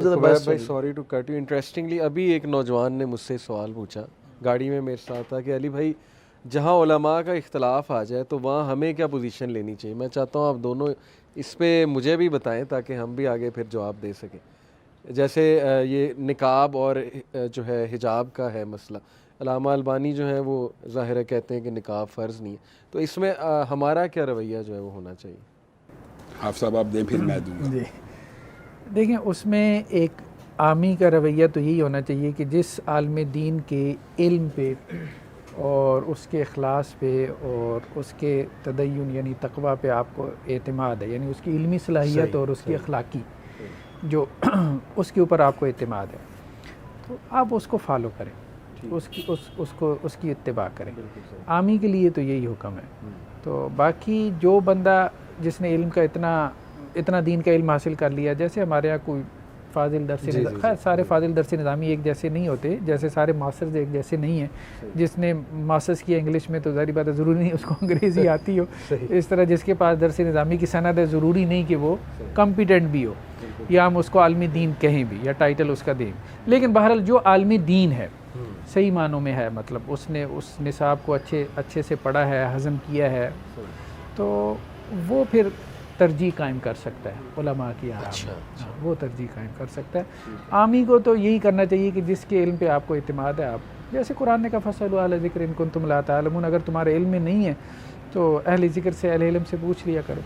Khubaib भाई sorry to cut you, interestingly अभी एक नौजवान ने मुझसे सवाल पूछा गाड़ी में मेरे साथ था कि अली भाई जहाँ उलमा का इख्तलाफ आ जाए तो वहाँ हमें क्या पोजीशन लेनी चाहिए। मैं चाहता हूँ आप दोनों इस पे मुझे भी बताएं ताकि हम भी आगे फिर जवाब दे सकें। जैसे ये निकाब और जो है हिजाब का है मसला, अल्लामा अलबानी जो है वो ज़ाहिर है कहते हैं कि निकाब फ़र्ज़ नहीं है, तो इसमें हमारा क्या रवैया जो है वो होना चाहिए। आप साहब आप दें फिर मैं दूंगा। जी देखें, उसमें एक आमी का रवैया तो यही होना चाहिए कि जिस आलम दीन के इल्म पे और उसके अखलास पे और उसके तदय्युन यानी तक़वा पे आपको एतमाद है, यानी उसकी इल्मी सलाहियत और उसकी अखलाकी जो उसके ऊपर आपको एतमाद है, तो आप उसको फॉलो करें, उसकी इत्तिबा करें। आमी के लिए तो यही हुक्म है। तो बाकी जो बंदा जिसने इल्म का इतना दीन का इल्म हासिल कर लिया, जैसे हमारे यहाँ कोई फ़ाजिल दरसी, खैर सारे फ़ाजिल दरसी निज़ामी एक जैसे नहीं होते, जैसे सारे मास्टर्स एक जैसे नहीं हैं। जिसने मास्टर्स किया इंग्लिश में तो ज़ाहिर बात है ज़रूरी नहीं उसको अंग्रेज़ी आती हो। इस तरह जिसके पास दरसी निज़ामी की सनद है ज़रूरी नहीं कि वो कॉम्पिटेंट भी हो या हम उसको आलमी दीन कहें भी या टाइटल उसका दें। लेकिन बहरहाल जो आलमी दीन है सही मानों में है, मतलब उसने उस निसाब को अच्छे से पढ़ा है, हज़म किया है, तो वो फिर तरजीह कायम कर सकता है उलमा की आराम। अच्छा। वो तरजीह कायम कर सकता है। आमी को तो यही करना चाहिए कि जिसके इल्म पे आपको इत्मीनान है, आप जैसे कुरान ने कहा फसअलू अहल ज़िक्र इन कुंतुम ला तालमून, अगर तुम्हारे इल्म में नहीं है तो अहले ज़िक्र से, अहले इल्म से पूछ लिया करो।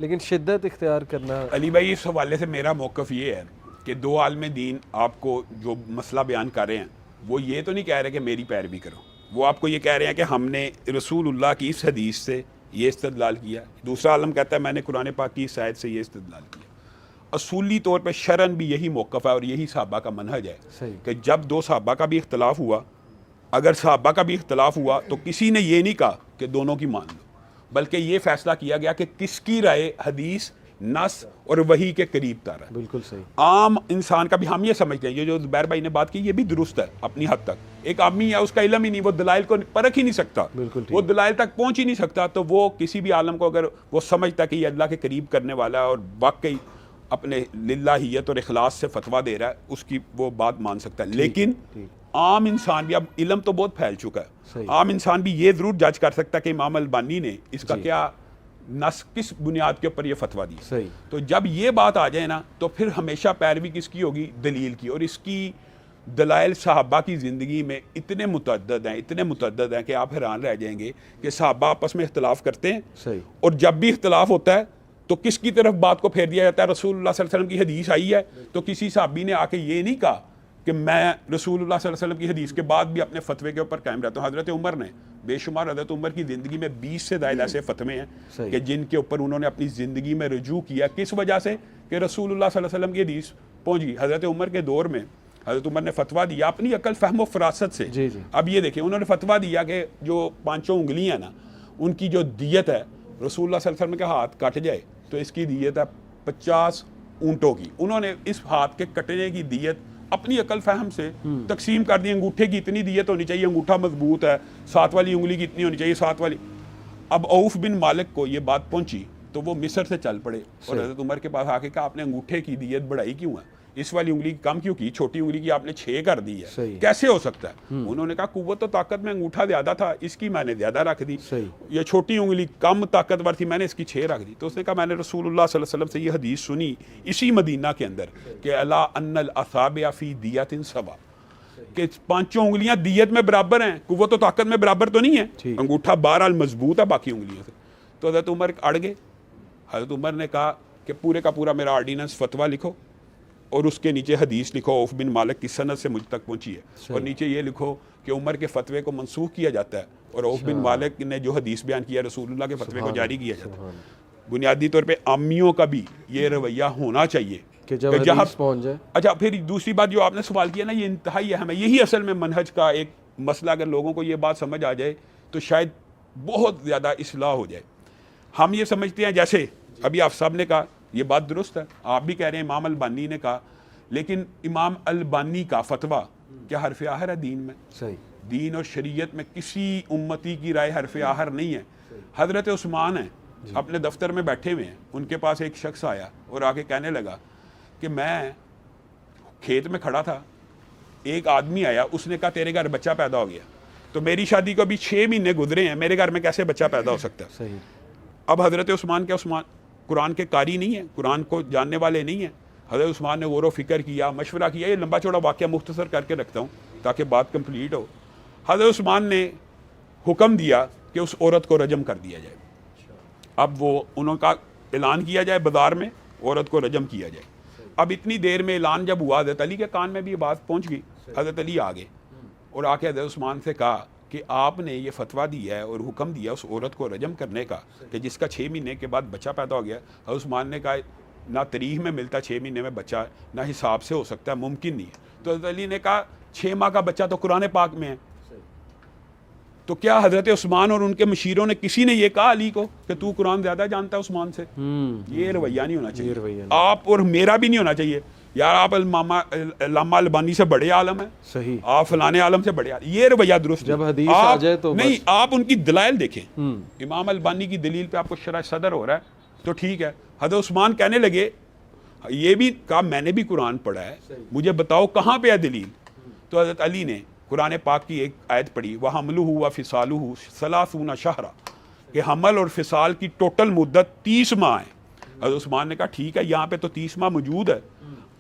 लेकिन शिद्दत इख्तियार करना। अली भाई इस हवाले से मेरा मौक़िफ़ ये है कि दो आलम दीन आपको जो मसला बयान कर रहे हैं वो ये तो नहीं कह रहे कि मेरी पैरवी करो, वो आपको ये कह रहे हैं कि हमने रसूलुल्लाह की इस हदीस से ये इस्तदलाल किया। दूसरा आलम कहता है मैंने कुरान पाक की इस आयत से ये इस्तदलाल किया। असूली तौर पर शरन भी यही मौक़िफ़ है और यही सहाबा का मनहज है कि जब दो सहाबा का भी इख्तलाफ हुआ, अगर सहाबा का भी इख्तलाफ हुआ तो किसी ने ये नहीं कहा कि दोनों की मान लो, बल्कि ये फैसला किया गया कि किसकी राय हदीस, नस और वही के करीब तर है। बिल्कुल सही। आम इंसान का भी हम ये समझते हैं, ये जो ज़ुबैर भाई ने बात की ये भी दुरुस्त है अपनी हद तक। एक आदमी है उसका इल्म ही नहीं, वो दलाइल को परख ही नहीं सकता, वो दलाइल तक पहुंच ही नहीं सकता, तो वो किसी भी आलम को अगर वो समझता कि ये अल्लाह के करीब करने वाला है और वाकई अपने लिल्लाहियत और इखलास से फतवा दे रहा है, उसकी वो बात मान सकता है। लेकिन आम इंसान भी, अब इल्म तो बहुत फैल चुका है, आम इंसान भी ये ज़रूर जज कर सकता है कि इमाम अलबानी ने इसका क्या नस किस बुनियाद के ऊपर ये फतवा दी। सही। तो जब ये बात आ जाए ना तो फिर हमेशा पैरवी किसकी होगी? दलील की। और इसकी दलाइल सहाबा की ज़िंदगी में इतने मुतअद्दद हैं कि आप हैरान रह जाएंगे कि सहाबा आपस में इख्तलाफ करते हैं। सही। और जब भी इख्तलाफ होता है तो किसकी तरफ बात को फेर दिया जाता है? रसूलुल्लाह सल्लल्लाहु अलैहि वसल्लम की हदीस आई है तो किसी सहाबी ने आके ये नहीं कहा कि मैं रसूलुल्लाह सल्लल्लाहु अलैहि वसल्लम की हदीस के बाद भी अपने फतवे के ऊपर कायम रहता हूँ। हज़रत उमर ने बेशुमार, हज़रत उमर की ज़िंदगी में 20 से ज़ायद ऐसे फतवे हैं कि जिनके ऊपर उन्होंने अपनी ज़िंदगी में रुजू किया। किस वजह से? कि रसूलुल्लाह सल्लल्लाहु अलैहि वसल्लम की हदीस पहुँची। हज़रत उमर के दौर में हज़रत उमर ने फतवा दिया अपनी अकल फ़हम व फ़रासत से। जी जी। अब ये देखिए, उन्होंने फतवा दिया कि जो 5 उंगलियाँ ना, उनकी जो दियत है, रसूलुल्लाह सल्लल्लाहु अलैहि वसल्लम का हाथ कट जाए तो इसकी दियत है 50 ऊँटों की। उन्होंने इस हाथ के कटने की दियत अपनी अकल फहम से तकसीम कर दी। अंगूठे की इतनी दियत होनी चाहिए, अंगूठा मजबूत है, 7 वाली उंगली की इतनी होनी चाहिए, 7 वाली। अब औफ बिन मालिक को ये बात पहुंची तो वो मिस्र से चल पड़े और हज़रत उमर के पास आके कहा आपने अंगूठे की दियत बढ़ाई क्यों है, इस वाली उंगली की कम क्यों की, छोटी उंगली की आपने 6 कर दी है, कैसे हो सकता है? उन्होंने कहा कुव्वत तो ताकत में अंगूठा ज्यादा था, इसकी मैंने ज्यादा रख दी, ये छोटी उंगली कम ताकतवर थी, मैंने इसकी 6 रख दी। तो उसने कहा मैंने रसूलुल्लाह सल्लल्लाहु अलैहि वसल्लम से ये हदीस सुनी इसी मदीना के अंदर कि अला अन्नल असाबिया फी दियतिन सवा, कि 5 उंगलियां दियत में बराबर हैं, कुव्वत तो ताकत में बराबर तो नहीं है, अंगूठा बहरहाल मजबूत है बाकी उंगलियों से। तो हज़रत उमर अड़ गए। हज़रत उमर ने कहा कि पूरे का पूरा मेरा ऑर्डिनेंस फतवा लिखो और उसके नीचे हदीस लिखो औफ बिन मालिक की सनद से मुझ तक पहुंची है, और नीचे ये लिखो कि उमर के फतवे को मनसूख किया जाता है और औफ बिन मालिक ने जो हदीस बयान किया रसूलुल्लाह के फतवे को जारी किया जाता है। बुनियादी तौर पे आमियों का भी ये रवैया होना चाहिए कि जब हदीस पहुंच जाए। अच्छा, फिर दूसरी बात जो आपने सवाल किया ना, ये इंतहाई अहम है। यही असल में मनहज का एक मसला, अगर लोगों को ये बात समझ आ जाए तो शायद बहुत ज़्यादा इस्लाह हो जाए। हम ये समझते हैं, जैसे अभी आप साहब ने कहा, ये बात दुरुस्त है, आप भी कह रहे हैं इमाम अलबानी ने कहा, लेकिन इमाम अलबानी का फतवा क्या हरफ आहर है दीन में? सही। दीन और शरीयत में किसी उम्मती की राय हरफ आहर नहीं है। हज़रत उस्मान है, अपने दफ्तर में बैठे हुए हैं, उनके पास एक शख्स आया और आके कहने लगा कि मैं खेत में खड़ा था, एक आदमी आया, उसने कहा तेरे घर बच्चा पैदा हो गया। तो मेरी शादी को अभी 6 महीने गुजरे हैं, मेरे घर में कैसे बच्चा पैदा हो सकता है? सही। अब हज़रत उस्मान क्या उस्मान कुरान के कारी नहीं है, कुरान को जानने वाले नहीं हैं? हज़रत उस्मान ने गौर व फिक्र किया, मशवरा किया। ये लंबा चौड़ा वाक़या मुख्तसर करके रखता हूँ ताकि बात कंप्लीट हो। हज़रत उस्मान ने हुक्म दिया कि उस औरत को रजम कर दिया जाए। अब वो उनका ऐलान किया जाए बाज़ार में, औरत को रजम किया जाए। अब इतनी देर में ऐलान जब हुआ, हज़रत अली के कान में भी ये बात पहुँच गई। हज़रत अली आ गए और आके हज़रत उस्मान से कहा कि आपने ये फतवा दिया है और हुक्म दिया उस औरत को रजम करने का कि जिसका 6 महीने के बाद बच्चा पैदा हो गया। हज़रत उस्मान ने कहा ना तारीख में मिलता 6 महीने में बच्चा, ना हिसाब से हो सकता है, मुमकिन नहीं है। तो हज़रत अली ने कहा 6 माह का बच्चा तो कुरान पाक में है। तो क्या हज़रत उस्मान और उनके मशीरों ने किसी ने ये कहा अली को कि तू कुरान ज़्यादा जानता है उस्मान से? ये रवैया नहीं होना चाहिए, आप और मेरा भी नहीं होना चाहिए। यार आप अल्लामा अलबानी से बड़े आलम हैं, सही, आप फलाने आलम से बड़े आलम, ये रवैया दुरुस्त। जब हदीस आ जाए तो नहीं, आप उनकी दलाइल देखें। इमाम अलबानी की दलील पे आपको शरह सदर हो रहा है तो ठीक है। हज़रत उस्मान कहने लगे, ये भी कहा मैंने भी कुरान पढ़ा है, मुझे बताओ कहाँ पे है दलील? तो हज़रत अली ने कुरान पाक की एक आयत पढ़ी, वह हमलुहु व फिसालुहु सलासूना शहरा, कि हमल और फिसाल की टोटल मुद्दत 30 माह है। हज़रत उस्मान ने कहा ठीक है, यहाँ पे तो 30 माह मौजूद है,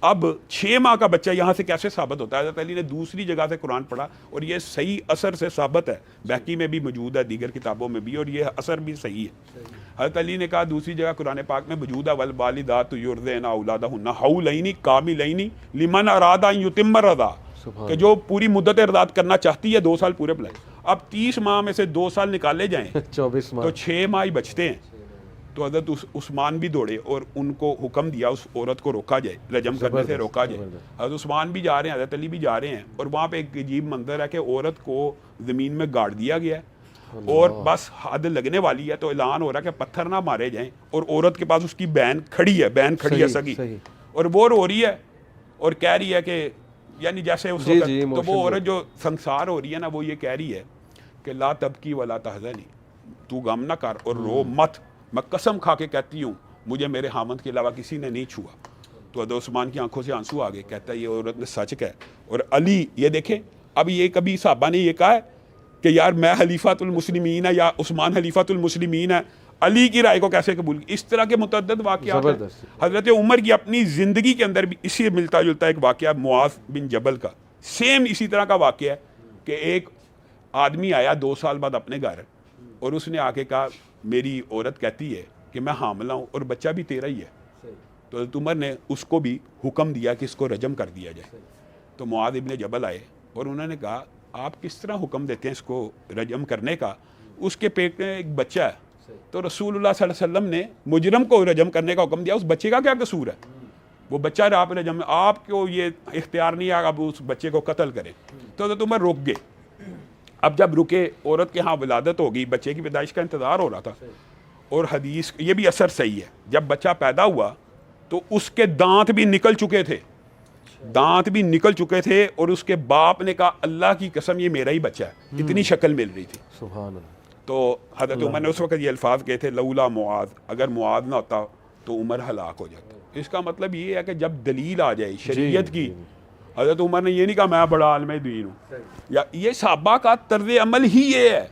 अब 6 माह का बच्चा यहाँ से कैसे साबित होता है? हज़रत अली ने दूसरी जगह से कुरान पढ़ा और ये सही असर से साबित है, बैकी में भी मौजूद है, दीगर किताबों में भी, और ये असर भी सही है। हज़रत अली ने कहा दूसरी जगह कुरान पाक में मौजूद है, वल वालिदातु युरज़िना औलादहुन्ना हौलैनि कामिलैनि लिमन अरादा अन युतिम्म रज़ा, कि जो पूरी मुद्दत रज़ात करना चाहती है 2 साल पूरे बुलाए। अब 30 माह में से 2 साल निकाले जाएं 24 माह, तो 6 माह ही बचते हैं। तो हज़रत उस्मान भी दौड़े और उनको हुक्म दिया उस औरत को रोका जाए, रजम करने से रोका जाए। हज़रत उस्मान भी जा रहे हैं, हज़रत अली भी जा रहे हैं, और वहाँ पे एक अजीब मंजर है कि औरत को ज़मीन में गाड़ दिया गया है और बस हद लगने वाली है। तो ऐलान हो रहा है कि पत्थर ना मारे जाएं, और औरत के पास उसकी बहन खड़ी है, बहन खड़ी है सगी, और वो रो रही है और कह रही है कि यानी जैसे उस वक्त, तो वो औरत जो संसार हो रही है ना, वो ये कह रही है कि ला तबकी वला तहज़नी, तू गम ना कर और रो मत, मैं कसम खा के कहती हूँ मुझे मेरे हामद के अलावा किसी ने नहीं छुआ। तो हज़रत उस्मान की आंखों से आंसू आ गए, कहता है ये औरत ने सच कहा। और अली ये देखें, अब ये कभी साहबा ने ये कहा है कि यार मैं खलीफातुल मुस्लिमीन है या उस्मान खलीफातुल मुस्लिमीन है, अली की राय को कैसे कबूल? इस तरह के मुतअद्दिद वाक़यात हैं। हज़रत उमर की अपनी ज़िंदगी के अंदर भी इसी मिलता जुलता एक वाक़या मुआज़ बिन जबल का, सेम इसी तरह का वाक़या है कि एक आदमी आया 2 साल बाद अपने घर और उसने आके कहा मेरी औरत कहती है कि मैं हामिला हूँ और बच्चा भी तेरा ही है। तो हज़रत उमर ने उसको भी हुक्म दिया कि इसको रजम कर दिया जाए। तो मुआज़ इब्न जबल आए और उन्होंने कहा आप किस तरह हुक्म देते हैं इसको रजम करने का? उसके पेट में एक बच्चा है। तो रसूलुल्लाह सल्लल्लाहु अलैहि वसल्लम ने मुजरम को रजम करने का हुक्म दिया, उस बच्चे का क्या कसूर है? वो बच्चा आप रजम, आपको ये इख्तियार नहीं है आप उस बच्चे को कत्ल करें। तो हज़रत उमर रुक गए। अब जब रुके, औरत के यहाँ विलादत हो गई, बच्चे की पैदाइश का इंतज़ार हो रहा था, और हदीस ये भी असर सही है, जब बच्चा पैदा हुआ तो उसके दांत भी निकल चुके थे, दांत भी निकल चुके थे, और उसके बाप ने कहा अल्लाह की कसम ये मेरा ही बच्चा है, इतनी शक्ल मिल रही थी। सुभान अल्लाह। तो हज़रत उमर ने उस वक्त ये अल्फाज कहे थे, लौला मुआज़, अगर मुआज़ ना होता तो उमर हलाक हो जाता। इसका मतलब ये है कि जब दलील आ जाए शरीयत की, हज़रत उमर ने ये नहीं कहा मैं बड़ा आलिम दीन हूँ, या ये सहाबा का तर्ज अमल ही ये है